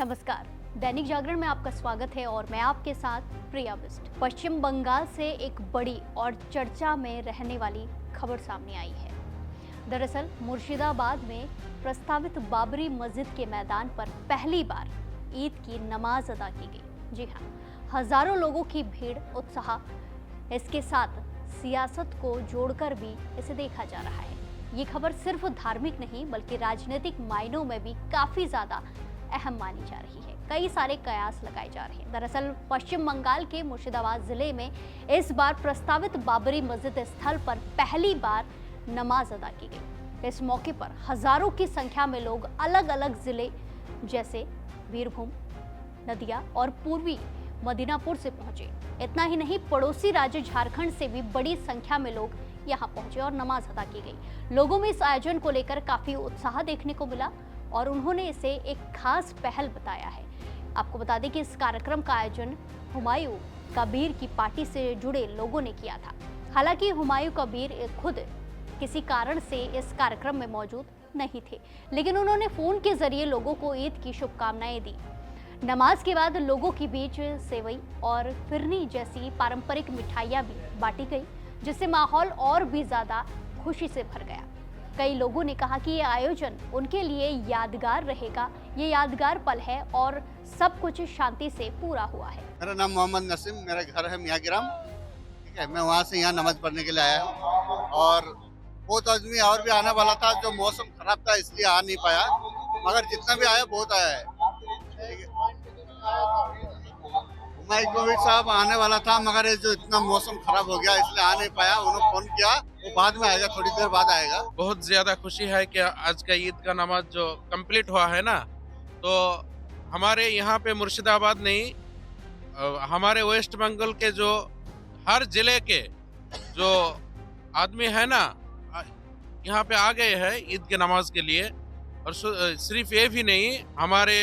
नमस्कार, दैनिक जागरण में आपका स्वागत है और मैं आपके साथ प्रिया बिस्ट। पश्चिम बंगाल से एक बड़ी और चर्चा में रहने वाली खबर सामने आई है। दरअसल मुर्शिदाबाद में प्रस्तावित बाबरी मस्जिद के मैदान पर पहली बार ईद की नमाज अदा की गई। जी हाँ, हजारों लोगों की भीड़, उत्साह, इसके साथ सियासत को जोड़कर भी इसे देखा जा रहा है। ये खबर सिर्फ धार्मिक नहीं बल्कि राजनीतिक मायनों में भी काफी ज्यादा अहम मानी जा रही है। कई सारे कयास लगाए जा रहे हैं। दरअसल पश्चिम बंगाल के मुर्शिदाबाद जिले में इस बार प्रस्तावित बाबरी मस्जिद स्थल पर पहली बार नमाज अदा की गई। इस मौके पर हजारों की संख्या में लोग अलग अलग जिले जैसे बीरभूम, नदिया और पूर्वी मदीनापुर से पहुंचे। इतना ही नहीं, पड़ोसी राज्य झारखंड से भी बड़ी संख्या में लोग यहां पहुंचे और नमाज अदा की गई। लोगों में इस आयोजन को लेकर काफी उत्साह देखने को मिला और उन्होंने इसे एक खास पहल बताया है। आपको बता दें कि इस कार्यक्रम का आयोजन हुमायूं कबीर की पार्टी से जुड़े लोगों ने किया था। हालांकि हुमायूं कबीर खुद किसी कारण से इस कार्यक्रम में मौजूद नहीं थे, लेकिन उन्होंने फोन के जरिए लोगों को ईद की शुभकामनाएं दी। नमाज के बाद लोगों के बीच सेवई और फिरनी जैसी पारंपरिक मिठाइयां भी बांटी गई, जिससे माहौल और भी ज्यादा खुशी से भर गया। कई लोगों ने कहा कि ये आयोजन उनके लिए यादगार रहेगा। ये यादगार पल है और सब कुछ शांति से पूरा हुआ है। मेरा नाम मोहम्मद नसीम, मेरा घर है मियाँग्राम। ठीक है, मैं वहाँ से यहाँ नमाज पढ़ने के लिए आया हूँ और बहुत आदमी और भी आने वाला था, जो मौसम खराब था इसलिए आ नहीं पाया, मगर जितना भी आया बहुत आया है। ठीक है, हुमायूं कबीर साहब आने वाला था, मगर ये जो इतना मौसम खराब हो गया इसलिए आ नहीं पाया। उन्होंने फोन किया, वो बाद में आएगा, थोड़ी देर बाद आएगा। बहुत ज्यादा खुशी है कि आज का ईद का नमाज जो कंप्लीट हुआ है ना, तो हमारे यहाँ पे मुर्शिदाबाद नहीं, हमारे वेस्ट बंगाल के जो हर जिले के जो आदमी है ना, यहाँ पे आ गए हैं ईद के नमाज के लिए। और सिर्फ ये भी नहीं, हमारे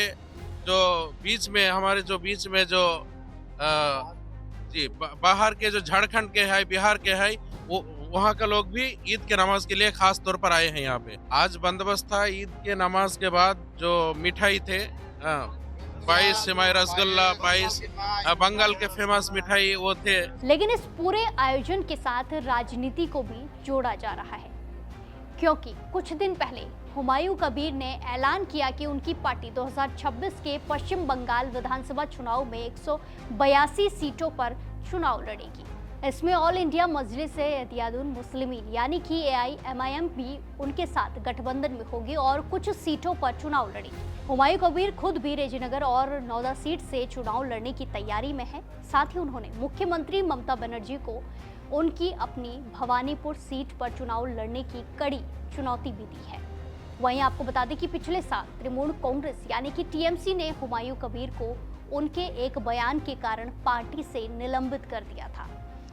जो बीच में जो बाहर के जो झारखंड के है, बिहार के है, वो वहाँ का लोग भी ईद के नमाज के लिए खास तौर पर आए हैं यहाँ पे। आज बंदोबस्त था ईद के नमाज के बाद, जो मिठाई थे 22 सेमाई रसगुल्ला, 22 बंगाल के फेमस मिठाई वो थे। लेकिन इस पूरे आयोजन के साथ राजनीति को भी जोड़ा जा रहा है, क्योंकि कुछ दिन पहले हुमायूं कबीर ने ऐलान किया कि उनकी पार्टी 2026 के पश्चिम बंगाल विधानसभा चुनाव में 182 सीटों पर चुनाव लड़ेगी। इसमें ऑल इंडिया मजलिस-ए-इत्तेहादुल मुस्लिमीन यानी कि AIMIM भी उनके साथ गठबंधन में होगी और कुछ सीटों पर चुनाव लड़ेगी। हुमायूं कबीर खुद भी रेजीनगर और नौदा सीट से चुनाव लड़ने की तैयारी में है। साथ ही उन्होंने मुख्यमंत्री ममता बनर्जी को उनकी अपनी भवानीपुर सीट पर चुनाव लड़ने की कड़ी चुनौती भी दी है। वहीं आपको बता दें कि पिछले साल तृणमूल कांग्रेस यानी कि TMC ने हुमायूं कबीर को उनके एक बयान के कारण पार्टी से निलंबित कर दिया था।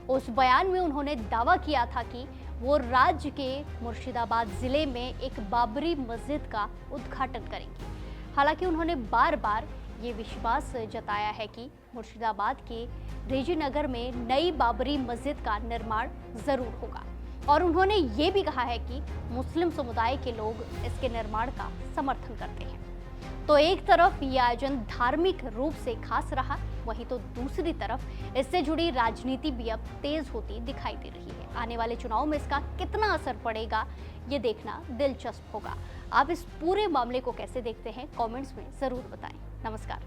उस बयान में उन्होंने दावा किया था कि वो राज्य के मुर्शिदाबाद जिले में एक बाबरी मस्जिद का उद्घाटन करेंगे। हालांकि उन्होंने बार बार ये विश्वास जताया है कि मुर्शिदाबाद के रेजीनगर में नई बाबरी मस्जिद का निर्माण जरूर होगा और उन्होंने ये भी कहा है कि मुस्लिम समुदाय के लोग इसके निर्माण का समर्थन करते हैं। तो एक तरफ ये आयोजन धार्मिक रूप से खास रहा, वहीं तो दूसरी तरफ इससे जुड़ी राजनीति भी अब तेज होती दिखाई दे रही है। आने वाले चुनाव में इसका कितना असर पड़ेगा, ये देखना दिलचस्प होगा। आप इस पूरे मामले को कैसे देखते हैं, कमेंट्स में जरूर बताएं। नमस्कार।